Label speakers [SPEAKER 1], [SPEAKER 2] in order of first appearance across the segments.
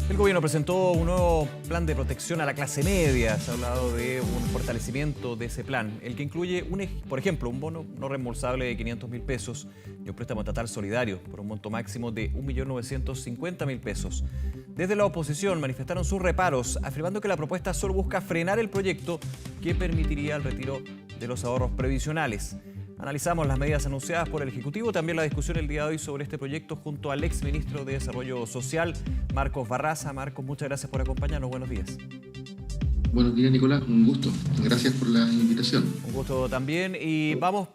[SPEAKER 1] El gobierno presentó un nuevo plan de protección a la clase media. Se ha hablado de un fortalecimiento de ese plan, el que incluye, por ejemplo, un bono no reembolsable de 500.000 pesos y un préstamo estatal solidario por un monto máximo de 1.950.000 pesos. Desde la oposición manifestaron sus reparos, afirmando que la propuesta solo busca frenar el proyecto que permitiría el retiro de los ahorros previsionales. Analizamos las medidas anunciadas por el Ejecutivo, también la discusión el día de hoy sobre este proyecto junto al exministro de Desarrollo Social, Marcos Barraza. Marcos, muchas gracias por acompañarnos. Buenos días.
[SPEAKER 2] Buenos días, Nicolás. Un gusto. Gracias por la invitación.
[SPEAKER 1] Un gusto también. Y vamos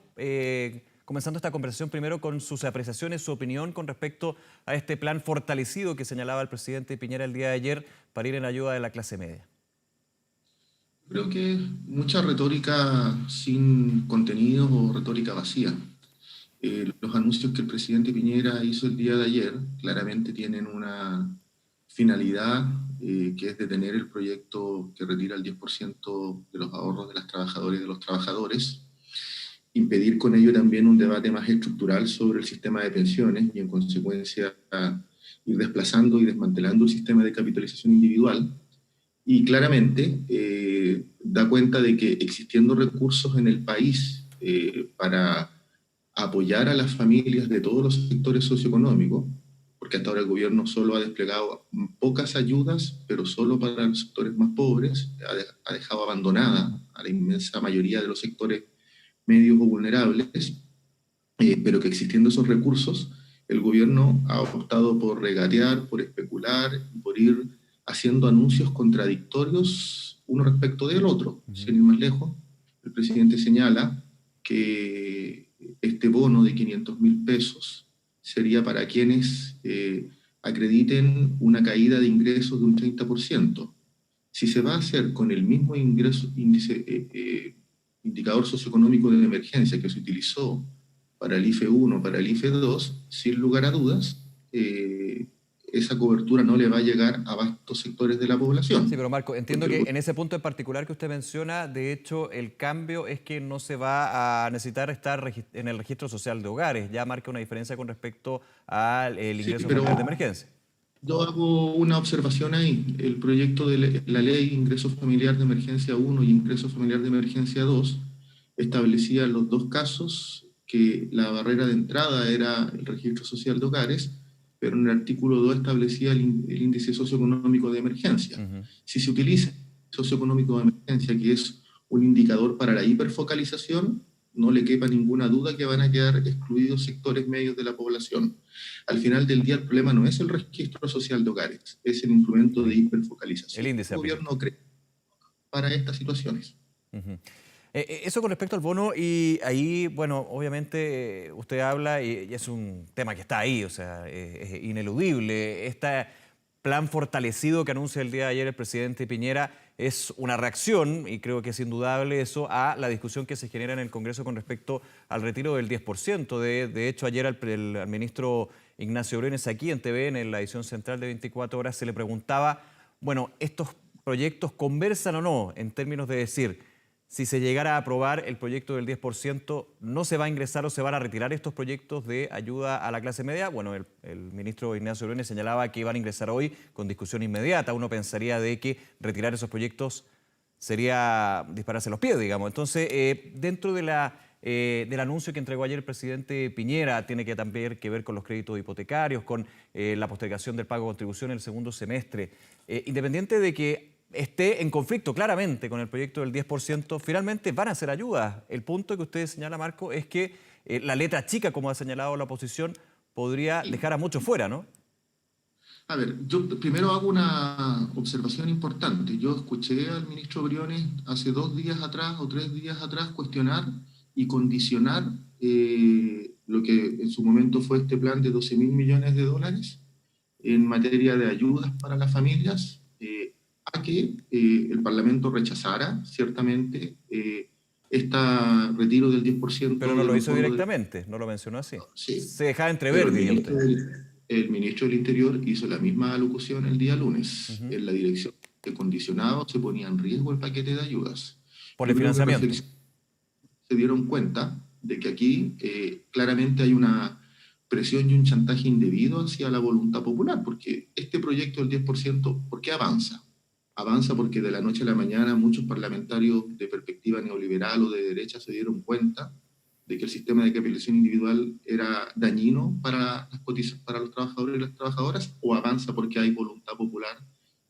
[SPEAKER 1] comenzando esta conversación primero con sus apreciaciones, su opinión con respecto a este plan fortalecido que señalaba el presidente Piñera el día de ayer para ir en ayuda de la clase media.
[SPEAKER 2] Creo que mucha retórica sin contenido o retórica vacía. Los anuncios que el presidente Piñera hizo el día de ayer claramente tienen una finalidad que es detener el proyecto que retira el 10% de los ahorros de las trabajadoras y de los trabajadores, impedir con ello también un debate más estructural sobre el sistema de pensiones y en consecuencia ir desplazando y desmantelando el sistema de capitalización individual. Y claramente da cuenta de que existiendo recursos en el país para apoyar a las familias de todos los sectores socioeconómicos, porque hasta ahora el gobierno solo ha desplegado pocas ayudas, pero solo para los sectores más pobres, ha dejado abandonada a la inmensa mayoría de los sectores medios o vulnerables, pero que existiendo esos recursos, el gobierno ha optado por regatear, por especular, por ir haciendo anuncios contradictorios uno respecto del otro. Sin ir más lejos, el presidente señala que este bono de 500.000 pesos sería para quienes acrediten una caída de ingresos de un 30%. Si se va a hacer con el mismo indicador socioeconómico de emergencia que se utilizó para el IFE 1, para el IFE 2, sin lugar a dudas, esa cobertura no le va a llegar a vastos sectores de la población.
[SPEAKER 1] Sí, pero Marco, entiendo que en ese punto en particular que usted menciona, de hecho, el cambio es que no se va a necesitar estar en el registro social de hogares. Ya marca una diferencia con respecto al ingreso familiar de emergencia.
[SPEAKER 2] Yo hago una observación ahí. El proyecto de la ley Ingreso Familiar de Emergencia 1 y Ingreso Familiar de Emergencia 2 establecía los dos casos que la barrera de entrada era el registro social de hogares, pero en el artículo 2 establecía el índice socioeconómico de emergencia. Si se utiliza el socioeconómico de emergencia, que es un indicador para la hiperfocalización, no le quepa ninguna duda que van a quedar excluidos sectores medios de la población. Al final del día el problema no es el registro social de hogares, es el instrumento de hiperfocalización.
[SPEAKER 1] El índice.
[SPEAKER 2] El gobierno cree para estas situaciones.
[SPEAKER 1] Eso con respecto al bono, y ahí, bueno, obviamente usted habla y es un tema que está ahí, o sea, es ineludible. Este plan fortalecido que anuncia el día de ayer el presidente Piñera es una reacción, y creo que es indudable eso, a la discusión que se genera en el Congreso con respecto al retiro del 10%. De hecho, ayer al ministro Ignacio Briones aquí en TVN, en la edición central de 24 horas, se le preguntaba, bueno, ¿estos proyectos conversan o no en términos de decir, si se llegara a aprobar el proyecto del 10%, ¿no se va a ingresar o se van a retirar estos proyectos de ayuda a la clase media? Bueno, el ministro Ignacio Briones señalaba que iban a ingresar hoy con discusión inmediata. Uno pensaría de que retirar esos proyectos sería dispararse los pies, digamos. Entonces, dentro de del anuncio que entregó ayer el presidente Piñera, tiene que también que ver con los créditos hipotecarios, con la postergación del pago de contribución en el segundo semestre. Independiente de que esté en conflicto claramente con el proyecto del 10%, finalmente van a ser ayudas. El punto que usted señala, Marco, es que la letra chica, como ha señalado la oposición, podría dejar a muchos fuera, ¿no?
[SPEAKER 2] A ver, yo primero hago una observación importante. Yo escuché al ministro Briones hace 2 días atrás o 3 días atrás cuestionar y condicionar lo que en su momento fue este plan de 12.000 millones de dólares en materia de ayudas para las familias, a que el Parlamento rechazara ciertamente este retiro del 10%.
[SPEAKER 1] Pero no lo hizo directamente, no lo mencionó así.
[SPEAKER 2] Sí,
[SPEAKER 1] se dejaba entrever, diría usted.
[SPEAKER 2] El ministro del Interior hizo la misma alocución el día lunes. En la dirección de condicionado se ponía en riesgo el paquete de ayudas.
[SPEAKER 1] Por el financiamiento.
[SPEAKER 2] Se dieron cuenta de que aquí claramente hay una presión y un chantaje indebido hacia la voluntad popular, porque este proyecto del 10%, ¿por qué avanza? Avanza porque de la noche a la mañana muchos parlamentarios de perspectiva neoliberal o de derecha se dieron cuenta de que el sistema de capitalización individual era dañino para para los trabajadores y las trabajadoras, o avanza porque hay voluntad popular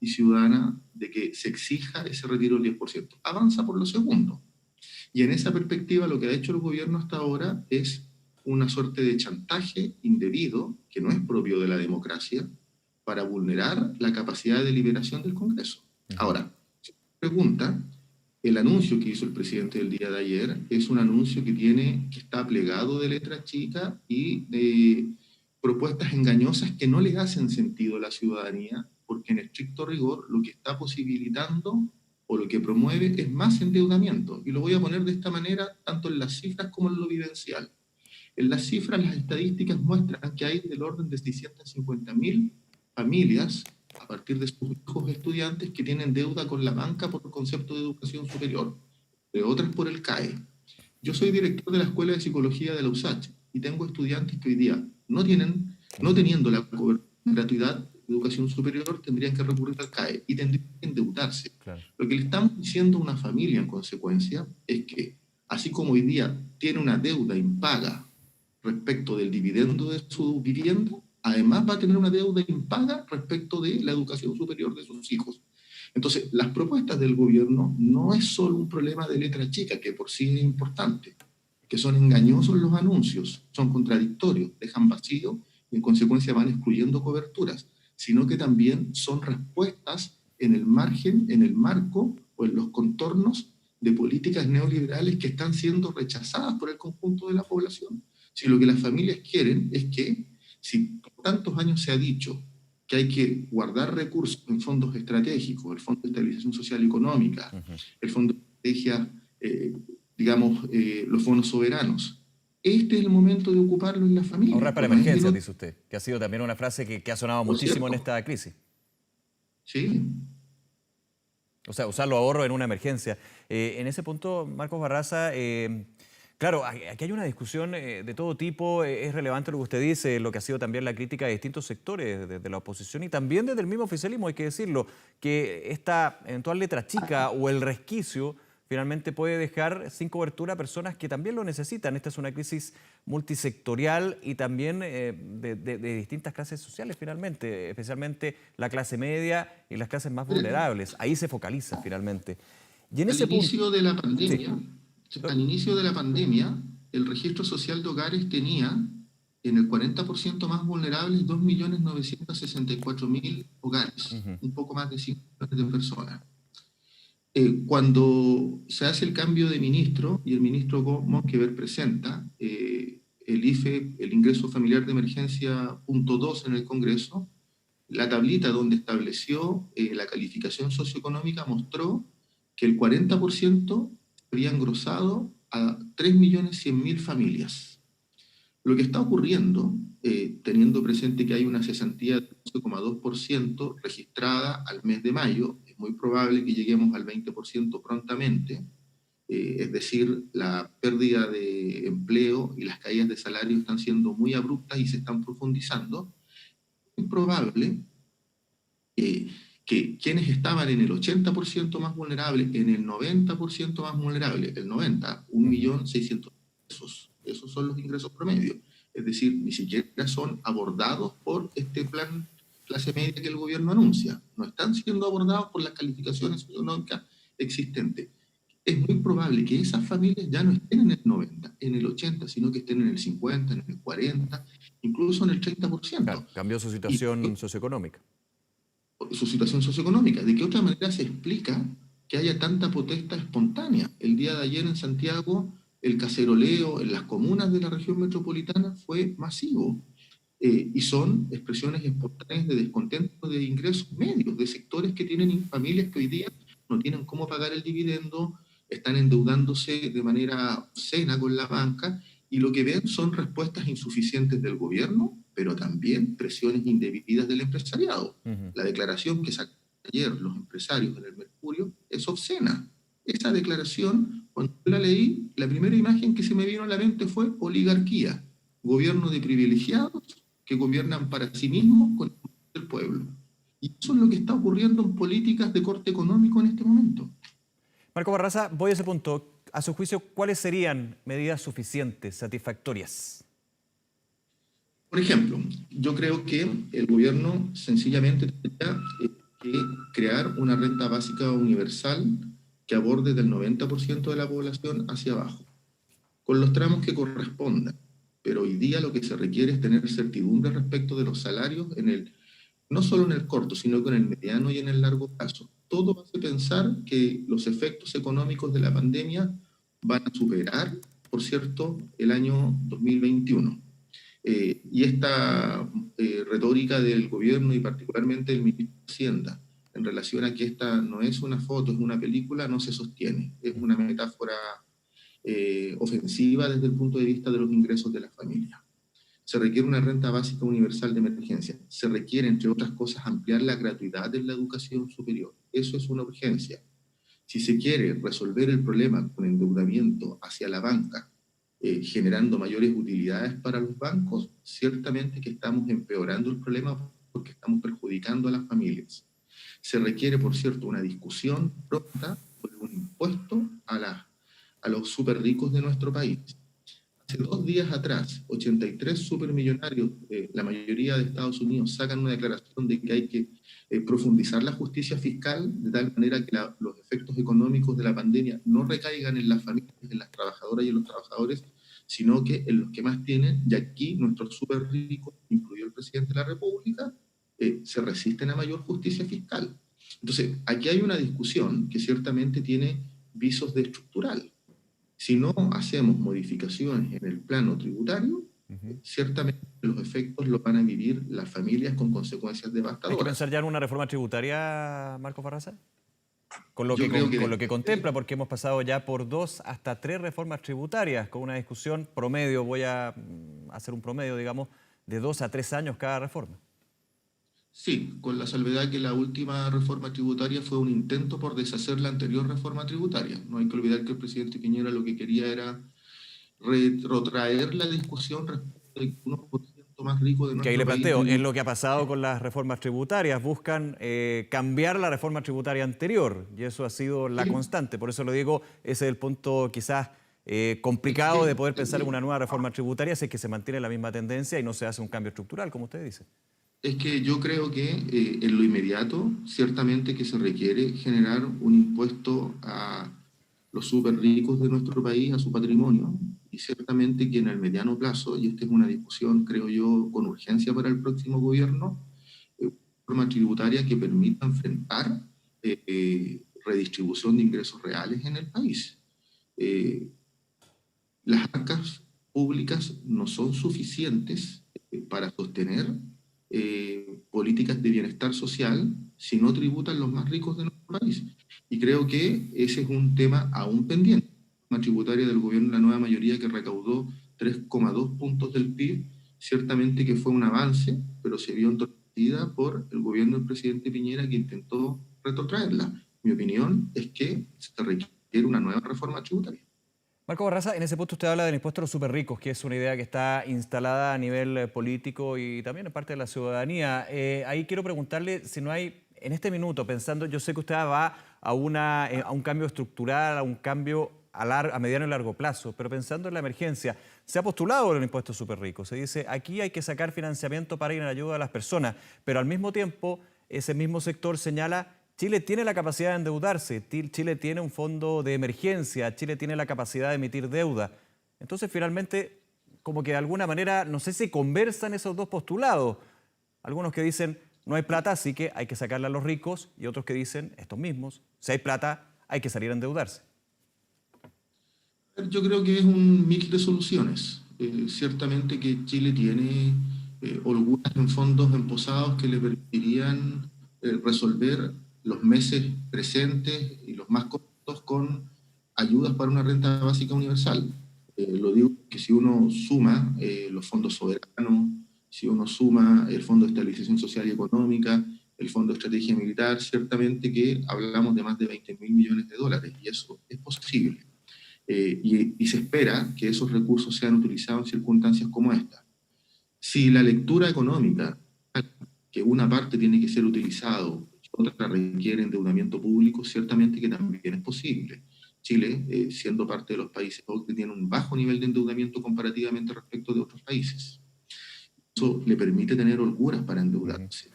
[SPEAKER 2] y ciudadana de que se exija ese retiro del 10%. Avanza por lo segundo. Y en esa perspectiva lo que ha hecho el gobierno hasta ahora es una suerte de chantaje indebido, que no es propio de la democracia, para vulnerar la capacidad de deliberación del Congreso. Ahora, pregunta, el anuncio que hizo el presidente el día de ayer es un anuncio que está plegado de letra chica y de propuestas engañosas que no le hacen sentido a la ciudadanía, porque en estricto rigor lo que está posibilitando o lo que promueve es más endeudamiento. Y lo voy a poner de esta manera, tanto en las cifras como en lo vivencial. En las cifras, las estadísticas muestran que hay del orden de 650.000 familias, a partir de sus hijos estudiantes, que tienen deuda con la banca por el concepto de educación superior, de otras por el CAE. Yo soy director de la Escuela de Psicología de la USACH y tengo estudiantes que hoy día no teniendo la gratuidad de educación superior, tendrían que recurrir al CAE y tendrían que endeudarse. Claro. Lo que le estamos diciendo a una familia en consecuencia es que, así como hoy día tiene una deuda impaga respecto del dividendo de su vivienda, además va a tener una deuda impaga respecto de la educación superior de sus hijos. Entonces, las propuestas del gobierno no es solo un problema de letra chica, que por sí es importante, que son engañosos los anuncios, son contradictorios, dejan vacío y en consecuencia van excluyendo coberturas, sino que también son respuestas en el margen, en el marco o en los contornos de políticas neoliberales que están siendo rechazadas por el conjunto de la población. Si lo que las familias quieren es que, si por tantos años se ha dicho que hay que guardar recursos en fondos estratégicos, el Fondo de Estabilización Social y Económica, el Fondo de Estrategia, los fondos soberanos, este es el momento de ocuparlo en la familia.
[SPEAKER 1] Ahorrar para emergencias, dice usted, que ha sido también una frase que ha sonado muchísimo en esta crisis.
[SPEAKER 2] Sí.
[SPEAKER 1] O sea, usar los ahorros en una emergencia. En ese punto, Marcos Barraza, claro, aquí hay una discusión de todo tipo. Es relevante lo que usted dice, lo que ha sido también la crítica de distintos sectores de la oposición y también desde el mismo oficialismo, hay que decirlo, que esta eventual letra chica o el resquicio finalmente puede dejar sin cobertura a personas que también lo necesitan. Esta es una crisis multisectorial y también de distintas clases sociales finalmente, especialmente la clase media y las clases más vulnerables. Ahí se focaliza finalmente. Y en ese
[SPEAKER 2] inicio de la pandemia, sí. Al inicio de la pandemia, el registro social de hogares tenía en el 40% más vulnerables 2.964.000 hogares, un poco más de 5 millones de personas. Cuando se hace el cambio de ministro y el ministro Monkever presenta el IFE, el ingreso familiar de emergencia punto 2 en el Congreso, la tablita donde estableció la calificación socioeconómica mostró que el 40% había engrosado a 3.100.000 familias. Lo que está ocurriendo, teniendo presente que hay una cesantía de 11,2% registrada al mes de mayo, es muy probable que lleguemos al 20% prontamente, es decir, la pérdida de empleo y las caídas de salario están siendo muy abruptas y se están profundizando. Es probable que quienes estaban en el 80% más vulnerable, en el 90% más vulnerable, el 90, 1.600.000 pesos. Esos son los ingresos promedio. Es decir, ni siquiera son abordados por este plan clase media que el gobierno anuncia. No están siendo abordados por las calificaciones socioeconómicas existentes. Es muy probable que esas familias ya no estén en el 90, en el 80, sino que estén en el 50, en el 40, incluso en el 30%.
[SPEAKER 1] Claro, cambió su situación socioeconómica.
[SPEAKER 2] Su situación socioeconómica. ¿De qué otra manera se explica que haya tanta protesta espontánea? El día de ayer en Santiago, el caceroleo en las comunas de la región metropolitana fue masivo. Y son expresiones espontáneas de descontento de ingresos medios, de sectores que tienen familias que hoy día no tienen cómo pagar el dividendo, están endeudándose de manera obscena con la banca, y lo que ven son respuestas insuficientes del gobierno, pero también presiones indebidas del empresariado. La declaración que sacaron ayer los empresarios en el Mercurio es obscena. Esa declaración, cuando la leí, la primera imagen que se me vino a la mente fue oligarquía. gobierno de privilegiados que gobiernan para sí mismos con el pueblo. Y eso es lo que está ocurriendo en políticas de corte económico en este momento.
[SPEAKER 1] Marco Barraza, voy a ese punto. A su juicio, ¿cuáles serían medidas suficientes, satisfactorias?
[SPEAKER 2] Por ejemplo, yo creo que el gobierno sencillamente tendría que crear una renta básica universal que aborde del 90% de la población hacia abajo, con los tramos que correspondan. Pero hoy día lo que se requiere es tener certidumbre respecto de los salarios no solo en el corto, sino que en el mediano y en el largo plazo. Todo hace pensar que los efectos económicos de la pandemia van a superar, por cierto, el año 2021. Y esta retórica del gobierno y particularmente del ministro de Hacienda en relación a que esta no es una foto, es una película, no se sostiene. Es una metáfora ofensiva desde el punto de vista de los ingresos de las familias. Se requiere una renta básica universal de emergencia. Se requiere, entre otras cosas, ampliar la gratuidad de la educación superior. Eso es una urgencia. Si se quiere resolver el problema con endeudamiento hacia la banca, generando mayores utilidades para los bancos, ciertamente que estamos empeorando el problema porque estamos perjudicando a las familias. Se requiere, por cierto, una discusión pronta sobre un impuesto a los súper ricos de nuestro país. Hace 2 días atrás, 83 supermillonarios, la mayoría de Estados Unidos, sacan una declaración de que hay que profundizar la justicia fiscal de tal manera que los efectos económicos de la pandemia no recaigan en las familias, en las trabajadoras y en los trabajadores, sino que en los que más tienen, y aquí nuestros súper ricos, incluido el presidente de la República, se resisten a mayor justicia fiscal. Entonces, aquí hay una discusión que ciertamente tiene visos de estructural. Si no hacemos modificaciones en el plano tributario, ciertamente los efectos los van a vivir las familias con consecuencias devastadoras.
[SPEAKER 1] ¿Hay que pensar ya en una reforma tributaria, Marco Barraza? Con lo que contempla, porque hemos pasado ya por 2 hasta 3 reformas tributarias, con una discusión promedio, voy a hacer un promedio, digamos, de 2 a 3 años cada reforma.
[SPEAKER 2] Sí, con la salvedad que la última reforma tributaria fue un intento por deshacer la anterior reforma tributaria. No hay que olvidar que el presidente Piñera lo que quería era retrotraer la discusión respecto del 1% más rico de nuestro país.
[SPEAKER 1] Que ahí le planteo, es lo que ha pasado con las reformas tributarias. Buscan cambiar la reforma tributaria anterior y eso ha sido la constante. Por eso lo digo, ese es el punto quizás complicado de poder pensar en una nueva reforma tributaria si es que se mantiene la misma tendencia y no se hace un cambio estructural, como usted dice.
[SPEAKER 2] Es que yo creo que en lo inmediato, ciertamente que se requiere generar un impuesto a los súper ricos de nuestro país, a su patrimonio, y ciertamente que en el mediano plazo, y esta es una discusión, creo yo, con urgencia para el próximo gobierno, una reforma tributaria que permita enfrentar redistribución de ingresos reales en el país. Las arcas públicas no son suficientes para sostener políticas de bienestar social si no tributan los más ricos de nuestro país. Y creo que ese es un tema aún pendiente. Una tributaria del gobierno de la nueva mayoría que recaudó 3,2 puntos del PIB, ciertamente que fue un avance, pero se vio entorpecida por el gobierno del presidente Piñera que intentó retrotraerla. Mi opinión es que se requiere una nueva reforma tributaria.
[SPEAKER 1] Marco Barraza, en ese punto usted habla del impuesto a los súper ricos, que es una idea que está instalada a nivel político y también en parte de la ciudadanía. Ahí quiero preguntarle si no hay, en este minuto, pensando, yo sé que usted va a un cambio estructural, a un cambio a mediano y largo plazo, pero pensando en la emergencia, se ha postulado el impuesto a los súper ricos. Se dice, aquí hay que sacar financiamiento para ir en ayuda a las personas, pero al mismo tiempo, ese mismo sector señala Chile tiene la capacidad de endeudarse, Chile tiene un fondo de emergencia, Chile tiene la capacidad de emitir deuda. Entonces, finalmente, como que de alguna manera, no sé si conversan esos dos postulados. Algunos que dicen, no hay plata, así que hay que sacarla a los ricos, y otros que dicen, estos mismos, si hay plata, hay que salir a endeudarse.
[SPEAKER 2] Yo creo que es un mix de soluciones. Ciertamente que Chile tiene holguras en fondos emposados que le permitirían resolver los meses presentes y los más cortos con ayudas para una renta básica universal. Lo digo que si uno suma los fondos soberanos, si uno suma el Fondo de Estabilización Social y Económica, el Fondo de Estrategia Militar, ciertamente que hablamos de más de 20.000 millones de dólares y eso es posible. y se espera que esos recursos sean utilizados en circunstancias como esta. Si la lectura económica, que una parte tiene que ser utilizado, otra requiere endeudamiento público, ciertamente que también es posible. Chile, siendo parte de los países que tiene un bajo nivel de endeudamiento comparativamente respecto de otros países. Eso le permite tener holguras para endeudarse.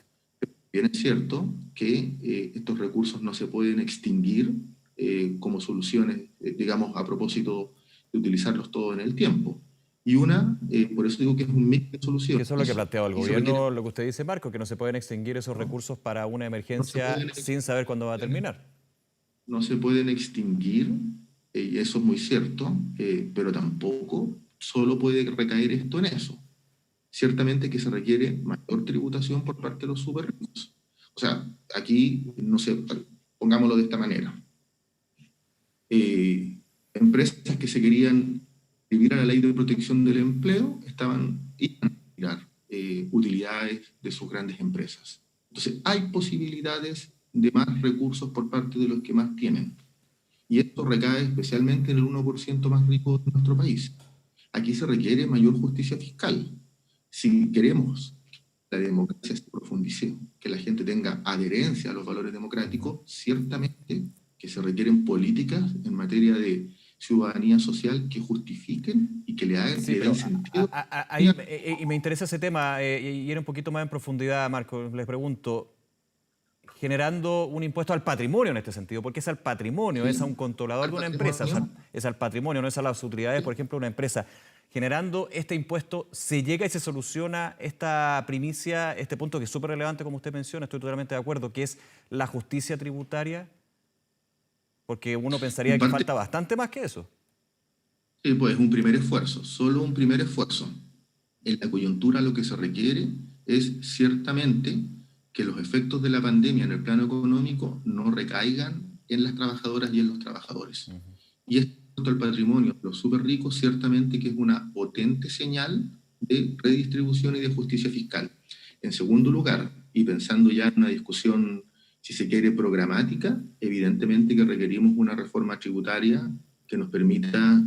[SPEAKER 2] Bien es cierto que estos recursos no se pueden extinguir como soluciones, digamos, a propósito de utilizarlos todos en el tiempo. Y por eso digo que es un mix de soluciones.
[SPEAKER 1] Eso es lo que ha planteado el gobierno, lo que usted dice, Marco, que no se pueden extinguir esos recursos para una emergencia sin saber cuándo va a terminar.
[SPEAKER 2] No se pueden extinguir, y eso es muy cierto, pero tampoco solo puede recaer esto en eso. Ciertamente que se requiere mayor tributación por parte de los súper ricos. O sea, aquí, no sé, pongámoslo de esta manera. Empresas que se querían inscribir a la ley de protección del empleo iban a retirar utilidades de sus grandes empresas. Entonces, hay posibilidades de más recursos por parte de los que más tienen. Y esto recae especialmente en el 1% más rico de nuestro país. Aquí se requiere mayor justicia fiscal. Si queremos que la democracia se profundice, que la gente tenga adherencia a los valores democráticos, ciertamente que se requieren políticas en materia de ciudadanía social que justifiquen y que le den sentido.
[SPEAKER 1] Y me interesa ese tema, y ir un poquito más en profundidad, Marco. Les pregunto, generando un impuesto al patrimonio en este sentido, porque es al patrimonio, sí, es a un controlador de una empresa, es al patrimonio, no es a las utilidades, sí, por ejemplo, de una empresa. Generando este impuesto, ¿se llega y se soluciona esta primicia, este punto que es súper relevante, como usted menciona, estoy totalmente de acuerdo, que es la justicia tributaria? Porque uno pensaría que falta bastante más que eso.
[SPEAKER 2] Sí, pues un primer esfuerzo, solo un primer esfuerzo. En la coyuntura lo que se requiere es ciertamente que los efectos de la pandemia en el plano económico no recaigan en las trabajadoras y en los trabajadores. Y esto del patrimonio de los súper ricos ciertamente que es una potente señal de redistribución y de justicia fiscal. En segundo lugar, y pensando ya en una discusión, si se quiere, programática, evidentemente que requerimos una reforma tributaria que nos permita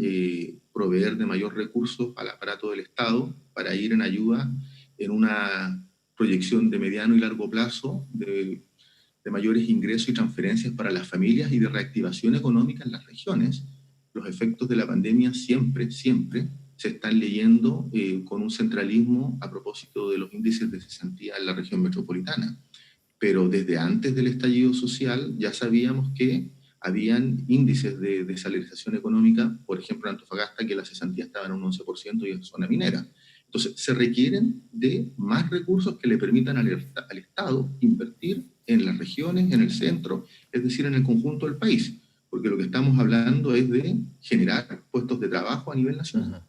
[SPEAKER 2] proveer de mayor recursos al aparato del Estado para ir en ayuda en una proyección de mediano y largo plazo de mayores ingresos y transferencias para las familias y de reactivación económica en las regiones. Los efectos de la pandemia siempre se están leyendo con un centralismo a propósito de los índices de cesantía en la región metropolitana. Pero desde antes del estallido social ya sabíamos que habían índices de desalarización económica, por ejemplo en Antofagasta, que la cesantía estaba en un 11% y en zona minera. Entonces, se requieren de más recursos que le permitan al Estado invertir en las regiones, en el centro, es decir, en el conjunto del país, porque lo que estamos hablando es de generar puestos de trabajo a nivel nacional.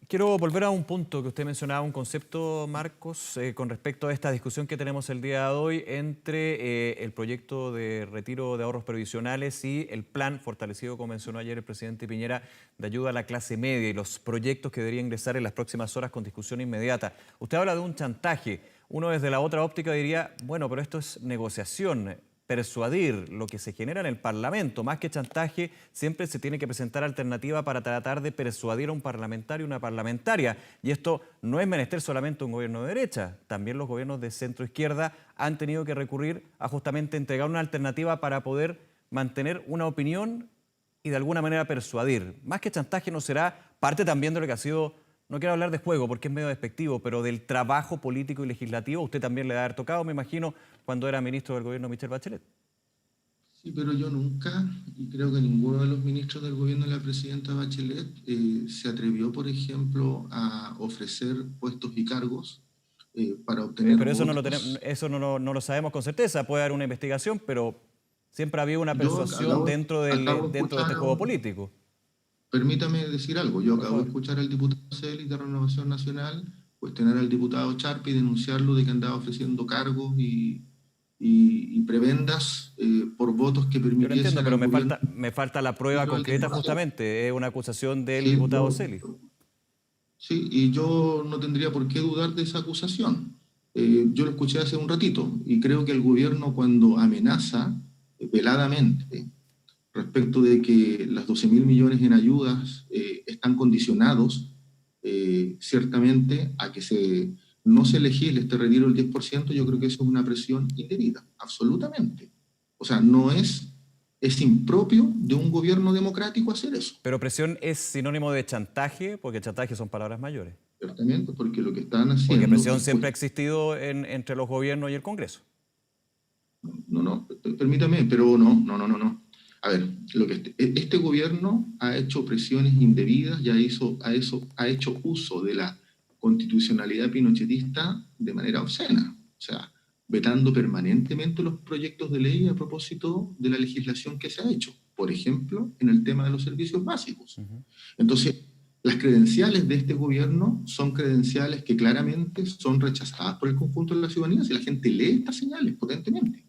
[SPEAKER 1] Quiero volver a un punto que usted mencionaba, un concepto, Marcos, con respecto a esta discusión que tenemos el día de hoy entre el proyecto de retiro de ahorros previsionales y el plan fortalecido, como mencionó ayer el presidente Piñera, de ayuda a la clase media y los proyectos que deberían ingresar en las próximas horas con discusión inmediata. Usted habla de un chantaje. Uno desde la otra óptica diría, bueno, pero esto es negociación, persuadir, lo que se genera en el Parlamento. Más que chantaje, siempre se tiene que presentar alternativa para tratar de persuadir a un parlamentario o una parlamentaria. Y esto no es menester solamente un gobierno de derecha. También los gobiernos de centro-izquierda han tenido que recurrir a justamente entregar una alternativa para poder mantener una opinión y de alguna manera persuadir. Más que chantaje, no será parte también de lo que ha sido, no quiero hablar de juego porque es medio despectivo, pero del trabajo político y legislativo. Usted también le ha tocado, me imagino, cuando era ministro del gobierno Michelle Bachelet.
[SPEAKER 2] Sí, pero yo nunca, y creo que ninguno de los ministros del gobierno de la presidenta Bachelet se atrevió, por ejemplo, a ofrecer puestos y cargos para obtener
[SPEAKER 1] pero eso,
[SPEAKER 2] votos.
[SPEAKER 1] Eso no lo sabemos con certeza. Puede haber una investigación, pero siempre ha habido una persuasión dentro de este juego político.
[SPEAKER 2] Permítame decir algo. Yo acabo de escuchar al diputado Celis de Renovación Nacional cuestionar al diputado Charp y denunciarlo de que andaba ofreciendo cargos y prebendas por votos que permitiesen...
[SPEAKER 1] Yo lo entiendo, pero me falta la prueba concreta justamente. Es una acusación del diputado Celis.
[SPEAKER 2] Sí, y yo no tendría por qué dudar de esa acusación. Yo lo escuché hace un ratito y creo que el gobierno cuando amenaza veladamente respecto de que las 12.000 millones en ayudas están condicionados ciertamente a que no se legisle este retiro del 10%, yo creo que eso es una presión indebida, absolutamente. O sea, es impropio de un gobierno democrático hacer eso.
[SPEAKER 1] Pero presión es sinónimo de chantaje, porque chantaje son palabras mayores.
[SPEAKER 2] Ciertamente, porque lo que están haciendo...
[SPEAKER 1] Porque presión siempre ha existido entre los gobiernos y el Congreso.
[SPEAKER 2] No, permítame, pero no. A ver, este gobierno ha hecho presiones indebidas y ha hecho uso de la constitucionalidad pinochetista de manera obscena, o sea, vetando permanentemente los proyectos de ley a propósito de la legislación que se ha hecho, por ejemplo, en el tema de los servicios básicos. Entonces, las credenciales de este gobierno son credenciales que claramente son rechazadas por el conjunto de la ciudadanía si la gente lee estas señales potentemente.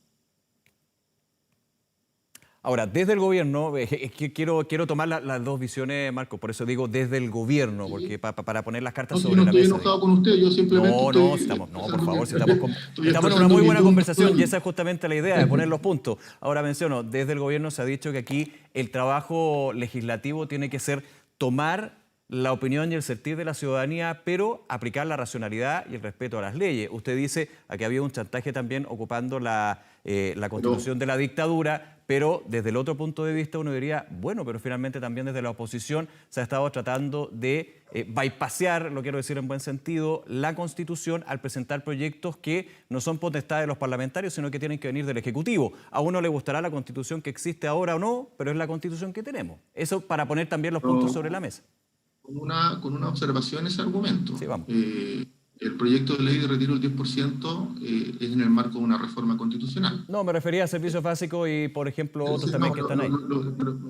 [SPEAKER 1] Ahora, desde el gobierno, es que quiero tomar las dos visiones, Marco, por eso digo desde el gobierno, porque para poner las cartas sobre la mesa.
[SPEAKER 2] No estoy enojado con usted, yo simplemente
[SPEAKER 1] por favor, estamos en una muy buena conversación y esa es justamente la idea, de poner los puntos. Ahora menciono, desde el gobierno se ha dicho que aquí el trabajo legislativo tiene que ser tomar la opinión y el sentir de la ciudadanía, pero aplicar la racionalidad y el respeto a las leyes. Usted dice que había un chantaje también ocupando la constitución de la dictadura, pero desde el otro punto de vista uno diría, bueno, pero finalmente también desde la oposición se ha estado tratando de bypassear, lo quiero decir en buen sentido, la Constitución al presentar proyectos que no son potestad de los parlamentarios, sino que tienen que venir del Ejecutivo. A uno le gustará la Constitución que existe ahora o no, pero es la Constitución que tenemos. Eso para poner también los puntos sobre la mesa.
[SPEAKER 2] Con una observación ese argumento.
[SPEAKER 1] Sí, vamos.
[SPEAKER 2] El proyecto de ley de retiro del 10% es en el marco de una reforma constitucional.
[SPEAKER 1] No, me refería a servicios básicos y, por ejemplo, otros también que están ahí.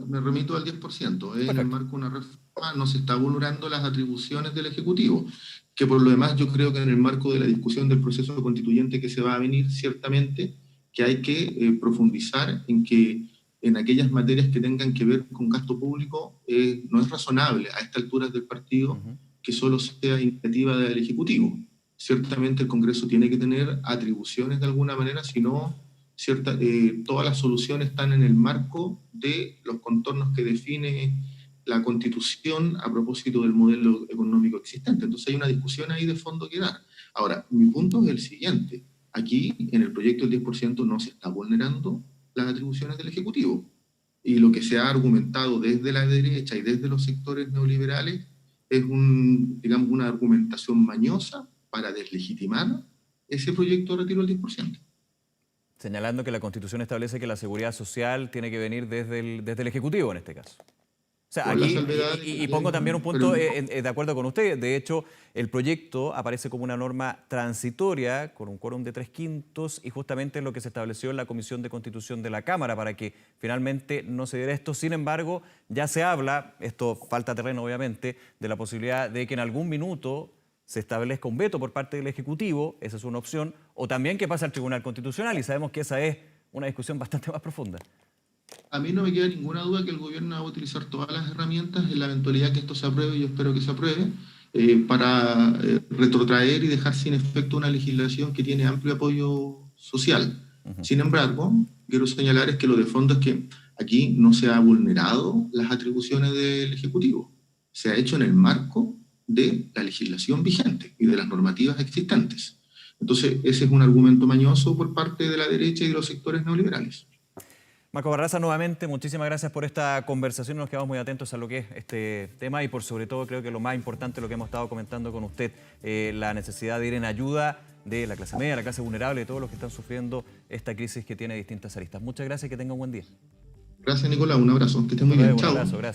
[SPEAKER 2] Me remito al 10%. En el marco de una reforma no se está vulnerando las atribuciones del Ejecutivo, que por lo demás yo creo que en el marco de la discusión del proceso constituyente que se va a venir, ciertamente que hay que profundizar en aquellas materias que tengan que ver con gasto público, no es razonable a estas alturas del partido que solo sea iniciativa del Ejecutivo. Ciertamente el Congreso tiene que tener atribuciones de alguna manera, si no, todas las soluciones están en el marco de los contornos que define la Constitución a propósito del modelo económico existente. Entonces hay una discusión ahí de fondo que dar. Ahora, mi punto es el siguiente. Aquí, en el proyecto del 10% no se está vulnerando las atribuciones del Ejecutivo. Y lo que se ha argumentado desde la derecha y desde los sectores neoliberales es una argumentación mañosa para deslegitimar ese proyecto de retiro del 10%.
[SPEAKER 1] Señalando que la Constitución establece que la seguridad social tiene que venir desde el Ejecutivo en este caso. O sea, aquí, y pongo también un punto de acuerdo con usted. De hecho, el proyecto aparece como una norma transitoria con un quórum de 3/5 y justamente es lo que se estableció en la Comisión de Constitución de la Cámara para que finalmente no se diera esto. Sin embargo, ya se habla, esto falta terreno obviamente, de la posibilidad de que en algún minuto se establezca un veto por parte del Ejecutivo, esa es una opción, o también que pase al Tribunal Constitucional y sabemos que esa es una discusión bastante más profunda.
[SPEAKER 2] A mí no me queda ninguna duda que el gobierno va a utilizar todas las herramientas en la eventualidad que esto se apruebe, y yo espero que se apruebe, para retrotraer y dejar sin efecto una legislación que tiene amplio apoyo social. Sin embargo, quiero señalar es que lo de fondo es que aquí no se ha vulnerado las atribuciones del Ejecutivo. Se ha hecho en el marco de la legislación vigente y de las normativas existentes. Entonces, ese es un argumento mañoso por parte de la derecha y de los sectores neoliberales.
[SPEAKER 1] Marco Barraza, nuevamente, muchísimas gracias por esta conversación. Nos quedamos muy atentos a lo que es este tema y por sobre todo creo que lo más importante, lo que hemos estado comentando con usted, la necesidad de ir en ayuda de la clase media, la clase vulnerable, de todos los que están sufriendo esta crisis que tiene distintas aristas. Muchas gracias y que tenga un buen día.
[SPEAKER 2] Gracias, Nicolás. Un abrazo. Que esté muy bien. Chao.
[SPEAKER 1] Un abrazo, gracias.